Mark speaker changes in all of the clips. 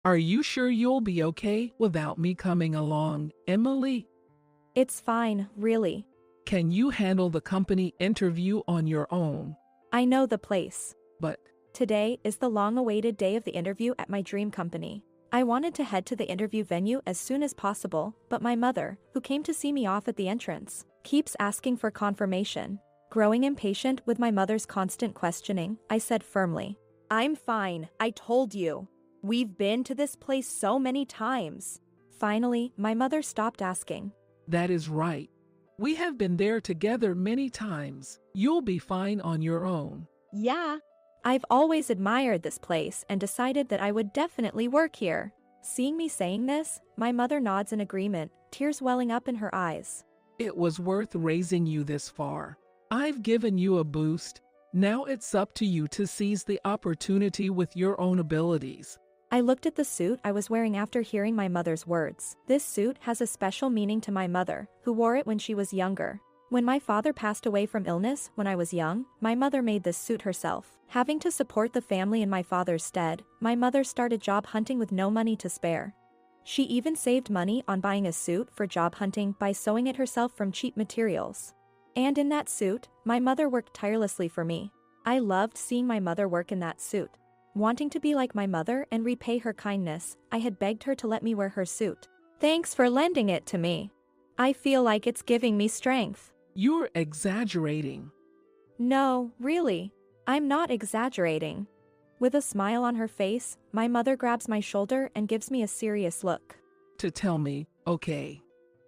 Speaker 1: Are you sure you'll be okay without me coming along, Emily?
Speaker 2: It's fine, really.
Speaker 1: Can you handle the company interview on your own?
Speaker 2: I know the place.
Speaker 1: But
Speaker 2: Today is the long-awaited day of the interview at my dream company. I wanted to head to the interview venue as soon as possible, but my mother, who came to see me off at the entrance, keeps asking for confirmation. Growing impatient with my mother's constant questioning, I said firmly, "I'm fine, I told you. We've been to this place so many times." Finally, my mother stopped asking.
Speaker 1: that is right. We have been there together many times. You'll be fine on your own.
Speaker 2: Yeah. I've always admired this place and decided that I would definitely work here. Seeing me saying this, my mother nods in agreement, tears welling up in her eyes.
Speaker 1: It was worth raising you this far. I've given you a boost. Now it's up to you to seize the opportunity with your own abilities.
Speaker 2: I looked at the suit I was wearing after hearing my mother's words. This suit has a special meaning to my mother, who wore it when she was younger. When my father passed away from illness when I was young, my mother made this suit herself. Having to support the family in my father's stead, my mother started job hunting with no money to spare. She even saved money on buying a suit for job hunting by sewing it herself from cheap materials. And in that suit, my mother worked tirelessly for me. I loved seeing my mother work in that suit. Wanting to be like my mother and repay her kindness, I had begged her to let me wear her suit. "Thanks for lending it to me. I feel like it's giving me strength."
Speaker 1: You're exaggerating.
Speaker 2: No, really. I'm not exaggerating. With a smile on her face, my mother grabs my shoulder and gives me a serious look.
Speaker 1: To tell me, okay.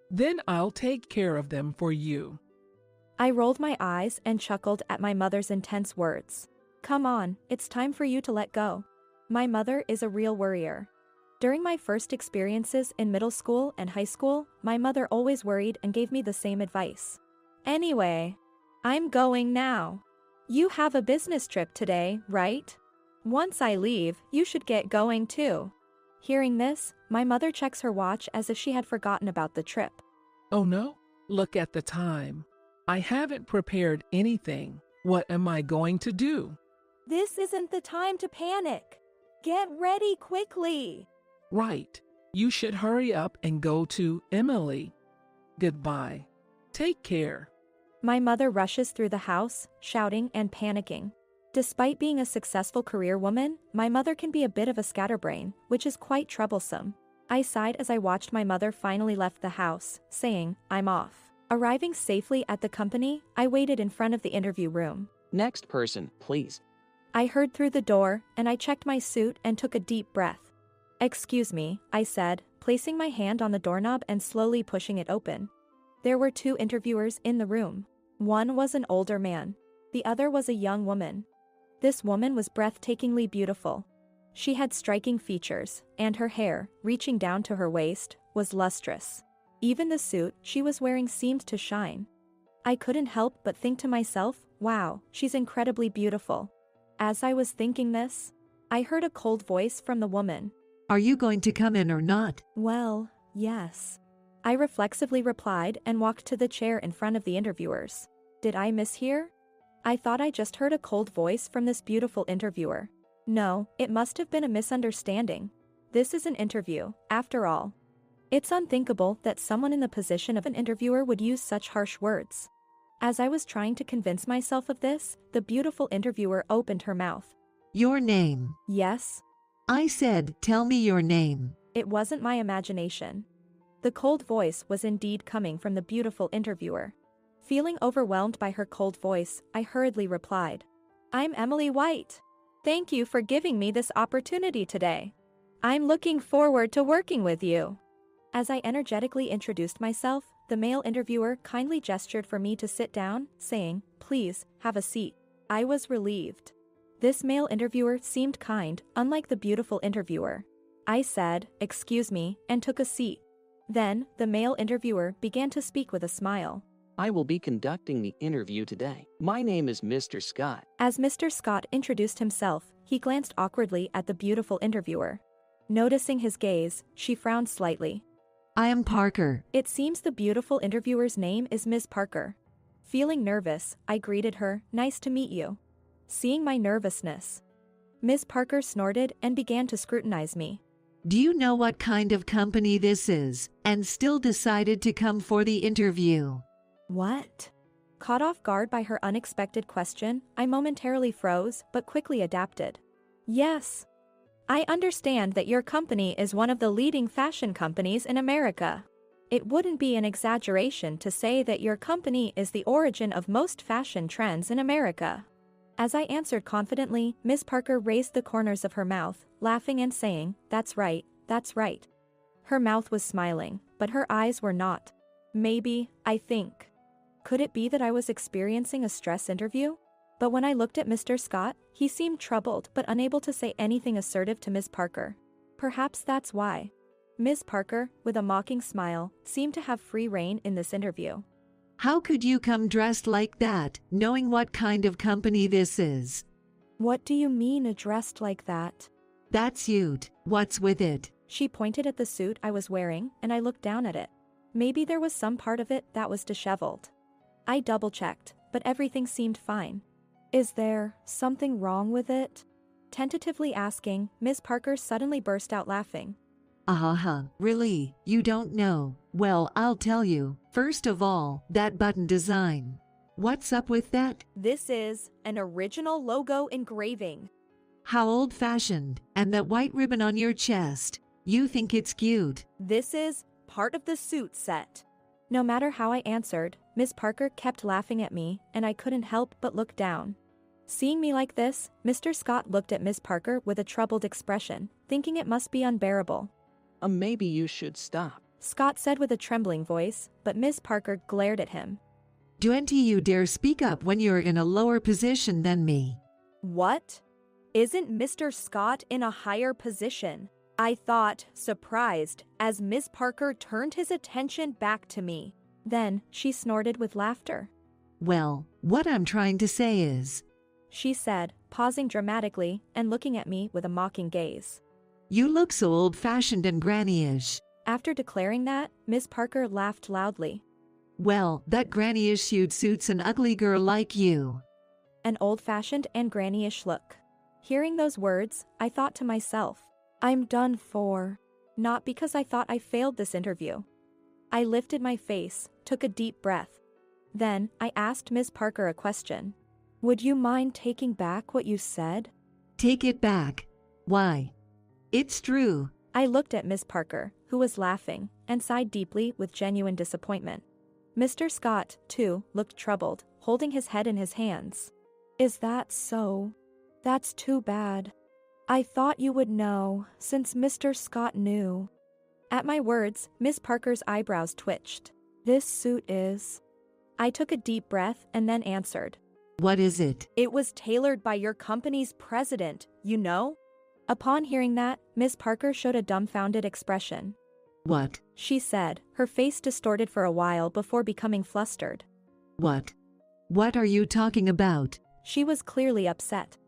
Speaker 1: Then I'll take care of them for you.
Speaker 2: I rolled my eyes and chuckled at my mother's intense words. Come on, it's time for you to let go. My mother is a real worrier. During my first experiences in middle school and high school, my mother always worried and gave me the same advice. Anyway, I'm going now. You have a business trip today, right? Once I leave, you should get going too. Hearing this, my mother checks her watch as if she had forgotten about the trip.
Speaker 1: Oh no? Look at the time. I haven't prepared anything. What am I going to do?
Speaker 2: This isn't the time to panic. Get ready quickly.
Speaker 1: Right. You should hurry up and go to Emily. Goodbye. Take care.
Speaker 2: My mother rushes through the house, shouting and panicking. Despite being a successful career woman, my mother can be a bit of a scatterbrain, which is quite troublesome. I sighed as I watched my mother finally left the house, saying, "I'm off." Arriving safely at the company, I waited in front of the interview room.
Speaker 3: Next person, please.
Speaker 2: I heard through the door, and I checked my suit and took a deep breath. "Excuse me," I said, placing my hand on the doorknob and slowly pushing it open. There were two interviewers in the room. One was an older man. The other was a young woman. This woman was breathtakingly beautiful. She had striking features, and her hair, reaching down to her waist, was lustrous. Even the suit she was wearing seemed to shine. I couldn't help but think to myself, wow, she's incredibly beautiful. As I was thinking this, I heard a cold voice from the woman.
Speaker 4: Are you going to come in or not?
Speaker 2: Well, yes. I reflexively replied and walked to the chair in front of the interviewers. Did I mishear? I thought I just heard a cold voice from this beautiful interviewer. No, it must have been a misunderstanding. This is an interview, after all. It's unthinkable that someone in the position of an interviewer would use such harsh words. As I was trying to convince myself of this, the beautiful interviewer opened her mouth.
Speaker 4: Your name.
Speaker 2: Yes?
Speaker 4: I said, tell me your name.
Speaker 2: It wasn't my imagination. The cold voice was indeed coming from the beautiful interviewer. Feeling overwhelmed by her cold voice, I hurriedly replied. I'm Emily White. Thank you for giving me this opportunity today. I'm looking forward to working with you. As I energetically introduced myself, the male interviewer kindly gestured for me to sit down, saying, please, have a seat. I was relieved. This male interviewer seemed kind, unlike the beautiful interviewer. I said, excuse me, and took a seat. Then, the male interviewer began to speak with a smile.
Speaker 3: I will be conducting the interview today. My name is Mr. Scott.
Speaker 2: As Mr. Scott introduced himself, he glanced awkwardly at the beautiful interviewer. Noticing his gaze, she frowned slightly.
Speaker 4: I am Parker.
Speaker 2: It seems the beautiful interviewer's name is Ms. Parker. Feeling nervous, I greeted her, nice to meet you. Seeing my nervousness, Ms. Parker snorted and began to scrutinize me.
Speaker 4: Do you know what kind of company this is, and still decided to come for the interview?
Speaker 2: What? Caught off guard by her unexpected question, I momentarily froze, but quickly adapted. Yes. I understand that your company is one of the leading fashion companies in America. It wouldn't be an exaggeration to say that your company is the origin of most fashion trends in America. As I answered confidently, Miss Parker raised the corners of her mouth, laughing and saying, "That's right, that's right." Her mouth was smiling, but her eyes were not. Maybe, I think. Could it be that I was experiencing a stress interview? But when I looked at Mr. Scott, he seemed troubled but unable to say anything assertive to Miss Parker. Perhaps that's why. Miss Parker, with a mocking smile, seemed to have free rein in this interview.
Speaker 4: How could you come dressed like that, knowing what kind of company this is?
Speaker 2: What do you mean dressed like that?
Speaker 4: That suit, what's with it?
Speaker 2: She pointed at the suit I was wearing, and I looked down at it. Maybe there was some part of it that was disheveled. I double-checked, but everything seemed fine. Is there something wrong with it? Tentatively asking, Miss Parker suddenly burst out laughing.
Speaker 4: Really? You don't know? Well, I'll tell you. First of all, that button design. What's up with that?
Speaker 2: This is an original logo engraving.
Speaker 4: How old-fashioned. And that white ribbon on your chest. You think it's cute.
Speaker 2: This is part of the suit set. No matter how I answered, Miss Parker kept laughing at me, and I couldn't help but look down. Seeing me like this, Mr. Scott looked at Miss Parker with a troubled expression, thinking it must be unbearable.
Speaker 3: Maybe you should stop.
Speaker 2: Scott said with a trembling voice, but Miss Parker glared at him.
Speaker 4: Don't you dare speak up when you're in a lower position than me.
Speaker 2: What? Isn't Mr. Scott in a higher position? I thought, surprised, as Miss Parker turned his attention back to me. Then, she snorted with laughter.
Speaker 4: Well, what I'm trying to say is,
Speaker 2: she said, pausing dramatically and looking at me with a mocking gaze.
Speaker 4: You look so old-fashioned and granny-ish.
Speaker 2: After declaring that, Miss Parker laughed loudly.
Speaker 4: Well, that granny-ish suits an ugly girl like you.
Speaker 2: An old-fashioned and granny-ish look. Hearing those words, I thought to myself, I'm done for. Not because I thought I failed this interview. I lifted my face, took a deep breath. Then, I asked Miss Parker a question. Would you mind taking back what you said?
Speaker 4: Take it back. Why? It's true.
Speaker 2: I looked at Miss Parker, who was laughing, and sighed deeply with genuine disappointment. Mr. Scott, too, looked troubled, holding his head in his hands. Is that so? That's too bad. I thought you would know, since Mr. Scott knew. At my words, Miss Parker's eyebrows twitched. This suit is. I took a deep breath and then answered.
Speaker 4: What is it?
Speaker 2: It was tailored by your company's president, you know? Upon hearing that, Miss Parker showed a dumbfounded expression.
Speaker 4: What?
Speaker 2: She said, her face distorted for a while before becoming flustered.
Speaker 4: What? What are you talking about?
Speaker 2: She was clearly upset.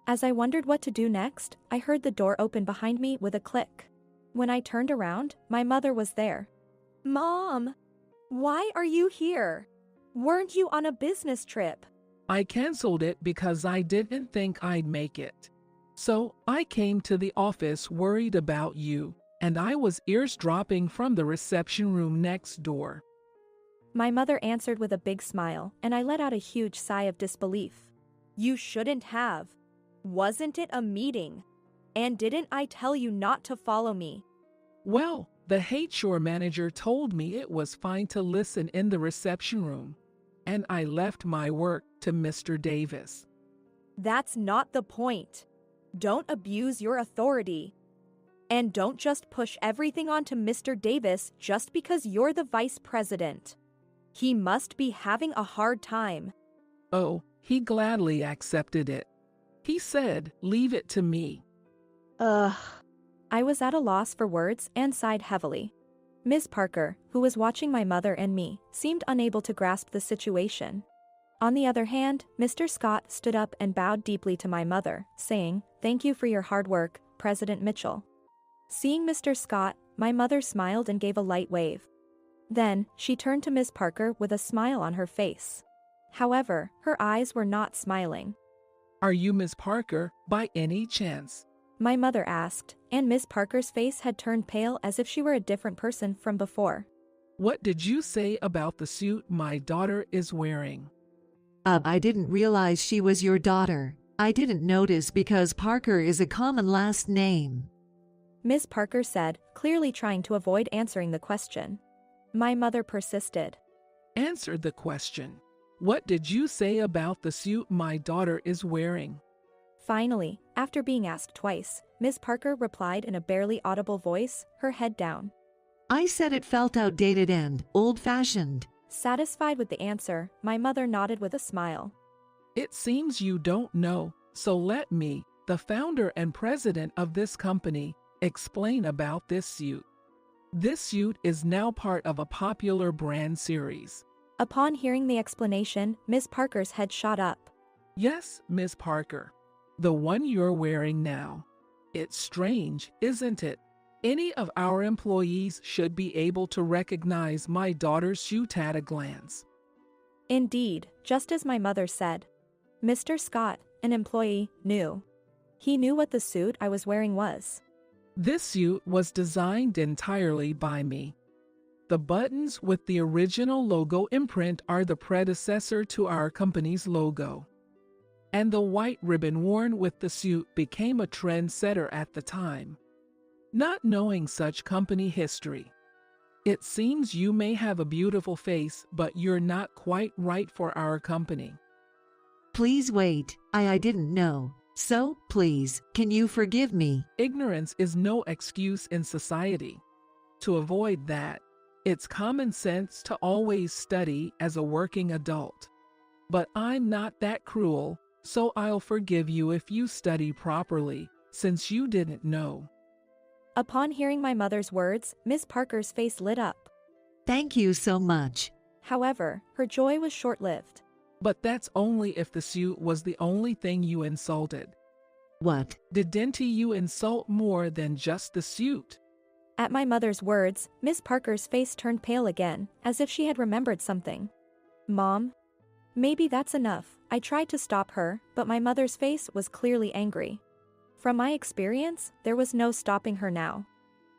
Speaker 2: As I wondered what to do next, I heard the door open behind me with a click. When I turned around, my mother was there. Mom! Why are you here? Weren't you on a business trip?
Speaker 1: I canceled it because I didn't think I'd make it. So I came to the office worried about you, and I was eavesdropping from the reception room next door.
Speaker 2: My mother answered with a big smile, and I let out a huge sigh of disbelief. You shouldn't have. Wasn't it a meeting? And didn't I tell you not to follow me?
Speaker 1: Well, the HR manager told me it was fine to listen in the reception room, and I left my work to Mr. Davis.
Speaker 2: That's not the point. Don't abuse your authority. And don't just push everything onto Mr. Davis just because you're the vice president. He must be having a hard time.
Speaker 1: Oh, he gladly accepted it. He said, leave it to me.
Speaker 2: Ugh. I was at a loss for words and sighed heavily. Miss Parker, who was watching my mother and me, seemed unable to grasp the situation. On the other hand, Mr. Scott stood up and bowed deeply to my mother, saying, Thank you for your hard work, President Mitchell. Seeing Mr. Scott, my mother smiled and gave a light wave. Then, she turned to Miss Parker with a smile on her face. However, her eyes were not smiling.
Speaker 1: Are you Miss Parker, by any chance?
Speaker 2: My mother asked, and Miss Parker's face had turned pale as if she were a different person from before.
Speaker 1: What did you say about the suit my daughter is wearing?
Speaker 4: I didn't realize she was your daughter. I didn't notice because Parker is a common last name.
Speaker 2: Miss Parker said, clearly trying to avoid answering the question. My mother persisted.
Speaker 1: Answer the question. What did you say about the suit my daughter is wearing?
Speaker 2: Finally, after being asked twice, Miss Parker replied in a barely audible voice, her head down.
Speaker 4: I said it felt outdated and old-fashioned.
Speaker 2: Satisfied with the answer, my mother nodded with a smile.
Speaker 1: It seems you don't know, so let me, the founder and president of this company, explain about this suit. This suit is now part of a popular brand series.
Speaker 2: Upon hearing the explanation, Miss Parker's head shot up.
Speaker 1: Yes, Miss Parker. The one you're wearing now. It's strange, isn't it? Any of our employees should be able to recognize my daughter's suit at a glance.
Speaker 2: Indeed, just as my mother said. Mr. Scott, an employee, knew. He knew what the suit I was wearing was.
Speaker 1: This suit was designed entirely by me. The buttons with the original logo imprint are the predecessor to our company's logo. And the white ribbon worn with the suit became a trendsetter at the time. Not knowing such company history. It seems you may have a beautiful face, but you're not quite right for our company.
Speaker 4: Please wait, I didn't know. So, please, can you forgive me?
Speaker 1: Ignorance is no excuse in society. To avoid that, it's common sense to always study as a working adult. But I'm not that cruel, so I'll forgive you if you study properly, since you didn't know.
Speaker 2: Upon hearing my mother's words, Miss Parker's face lit up.
Speaker 4: Thank you so much.
Speaker 2: However, her joy was short-lived.
Speaker 1: But that's only if the suit was the only thing you insulted.
Speaker 4: What?
Speaker 1: Didn't you insult more than just the suit?
Speaker 2: At my mother's words, Miss Parker's face turned pale again, as if she had remembered something. Mom? Maybe that's enough. I tried to stop her, but my mother's face was clearly angry. From my experience, there was no stopping her now.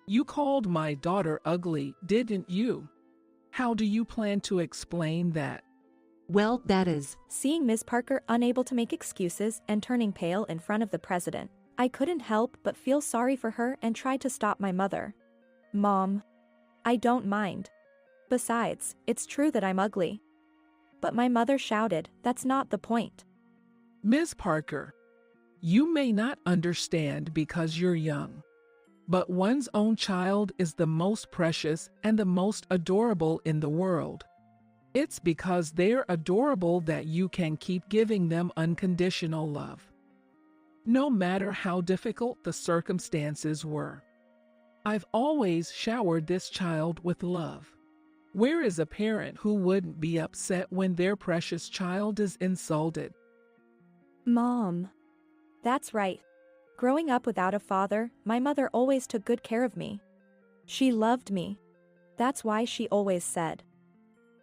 Speaker 1: You called my daughter ugly, didn't you? How do you plan to explain that?
Speaker 4: Well, that is.
Speaker 2: Seeing Miss Parker unable to make excuses and turning pale in front of the president, I couldn't help but feel sorry for her and tried to stop my mother. Mom. I don't mind. Besides, it's true that I'm ugly. But my mother shouted, that's not the point.
Speaker 1: Miss Parker, you may not understand because you're young. But one's own child is the most precious and the most adorable in the world. It's because they're adorable that you can keep giving them unconditional love. No matter how difficult the circumstances were. I've always showered this child with love. Where is a parent who wouldn't be upset when their precious child is insulted?
Speaker 2: Mom. That's right. Growing up without a father, my mother always took good care of me. She loved me. That's why she always said.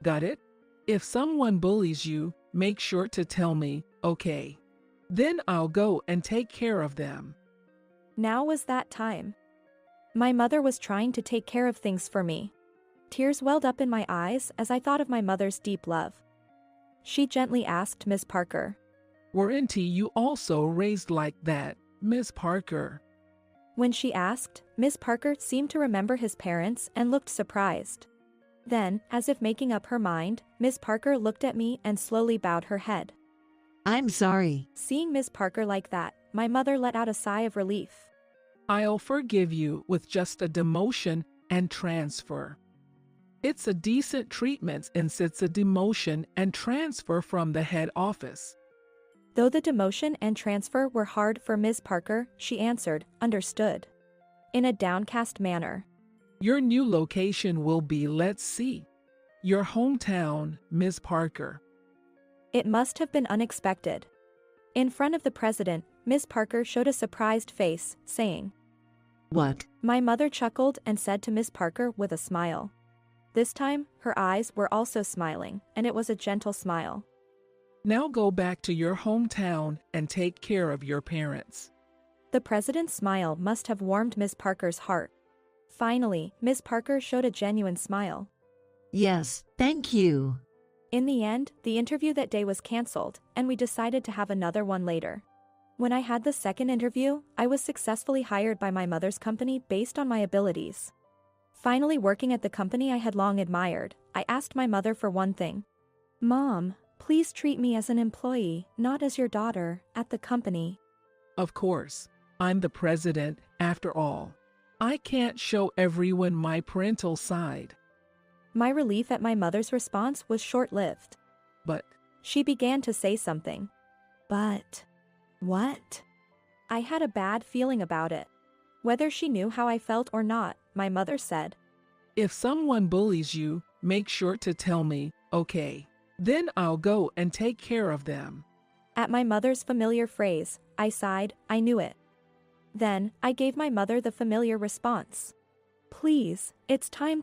Speaker 1: Got it? If someone bullies you, make sure to tell me, okay? Then I'll go and take care of them.
Speaker 2: Now was that time. My mother was trying to take care of things for me. Tears welled up in my eyes as I thought of my mother's deep love. She gently asked Miss Parker.
Speaker 1: Weren't you also raised like that, Miss Parker?
Speaker 2: When she asked, Miss Parker seemed to remember his parents and looked surprised. Then, as if making up her mind, Miss Parker looked at me and slowly bowed her head.
Speaker 4: I'm sorry.
Speaker 2: Seeing Miss Parker like that, my mother let out a sigh of relief.
Speaker 1: I'll forgive you with just a demotion and transfer. It's a decent treatment since it's a demotion and transfer from the head office.
Speaker 2: Though the demotion and transfer were hard for Miss Parker, she answered, understood. In a downcast manner.
Speaker 1: Your new location will be, let's see, your hometown, Miss Parker.
Speaker 2: It must have been unexpected. In front of the president, Miss Parker showed a surprised face, saying,
Speaker 4: What?
Speaker 2: My mother chuckled and said to Miss Parker with a smile. This time, her eyes were also smiling, and it was a gentle smile.
Speaker 1: Now go back to your hometown and take care of your parents.
Speaker 2: The president's smile must have warmed Miss Parker's heart. Finally, Miss Parker showed a genuine smile.
Speaker 4: Yes, thank you.
Speaker 2: In the end, the interview that day was canceled, and we decided to have another one later. When I had the second interview, I was successfully hired by my mother's company based on my abilities. Finally working at the company I had long admired, I asked my mother for one thing. Mom, please treat me as an employee, not as your daughter, at the company.
Speaker 1: Of course, I'm the president after all. I can't show everyone my parental side.
Speaker 2: My relief at my mother's response was short-lived.
Speaker 1: But
Speaker 2: She began to say something. But what? I had a bad feeling about it. Whether she knew how I felt or not, my mother said,
Speaker 1: if someone bullies you, make sure to tell me, okay? Then I'll go and take care of them.
Speaker 2: At my mother's familiar phrase, I sighed, I knew it. Then, I gave my mother the familiar response. Please, it's time